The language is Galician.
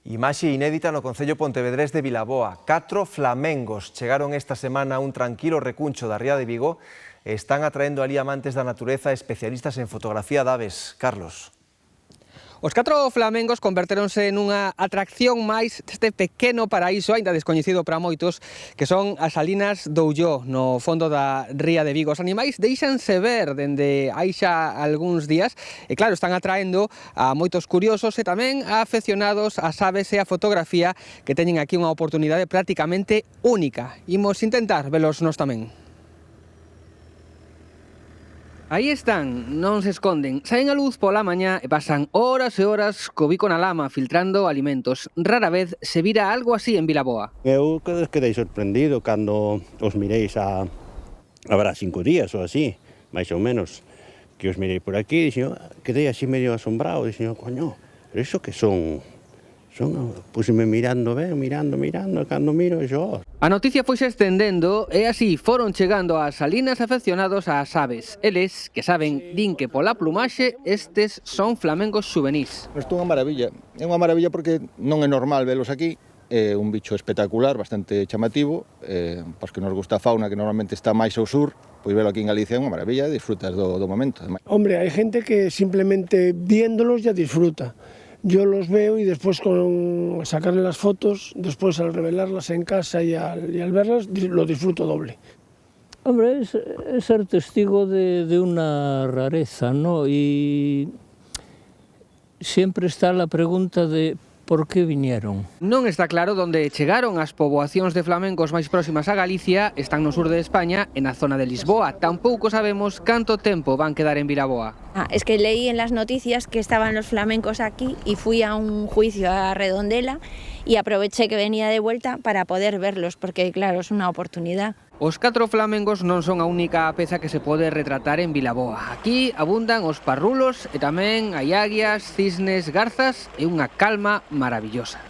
Imaxe inédita no concello pontevedrés de Vilaboa. 4 flamengos chegaron esta semana a un tranquilo recuncho da ría de Vigo e están atraendo ali amantes da natureza e especialistas en fotografía de aves. Carlos. Os 4 flamengos converteronse nunha atracción máis deste pequeno paraíso, aínda descoñecido para moitos, que son as salinas do Ulló, no fondo da ría de Vigo. Os animais deixanse ver dende hai xa algúns días e, claro, están atraendo a moitos curiosos e tamén a afeccionados ás aves e a fotografía, que teñen aquí unha oportunidade prácticamente única. Imos intentar velos nós tamén. Aí están, non se esconden, saen a luz pola mañá e pasan horas e horas co bico na lama filtrando alimentos. Rara vez se vira algo así en Vilaboa. Eu quedei sorprendido cando os mireis habrá 5 días ou así, máis ou menos, que os mirei por aquí, quedei así medio asombrado, dixen, coño, pero iso que son? Puseme mirando, mirando, e cando miro, xo. A noticia foise estendendo e así foron chegando ás salinas afeccionados ás aves. Eles, que saben, din que pola plumaxe estes son flamengos xuvenís. Isto é unha maravilla porque non é normal velos aquí. É un bicho espectacular, bastante chamativo, pois que nos gusta a fauna que normalmente está máis ao sur, pois velo aquí en Galicia é unha maravilla, disfrutas do momento. Hombre, hai gente que simplemente viéndolos ya disfruta. Yo los veo y después con sacarle las fotos, después al revelarlas en casa y al verlas, lo disfruto doble. Hombre, es ser testigo de una rareza, ¿no? Y siempre está la pregunta de ¿por qué vinieron? Non está claro onde chegaron. As poboacións de flamencos máis próximas a Galicia están no sur de España e na zona de Lisboa. Tampouco sabemos canto tempo van quedar en Vilaboa. Es que leí en las noticias que estaban los flamencos aquí y fui a un juicio a Redondela y aproveché que venía de vuelta para poder verlos, porque claro, es una oportunidad. Os 4 flamengos non son a única peza que se pode retratar en Vilaboa. Aquí abundan os parrulos e tamén hai águias, cisnes, garzas e unha calma maravillosa.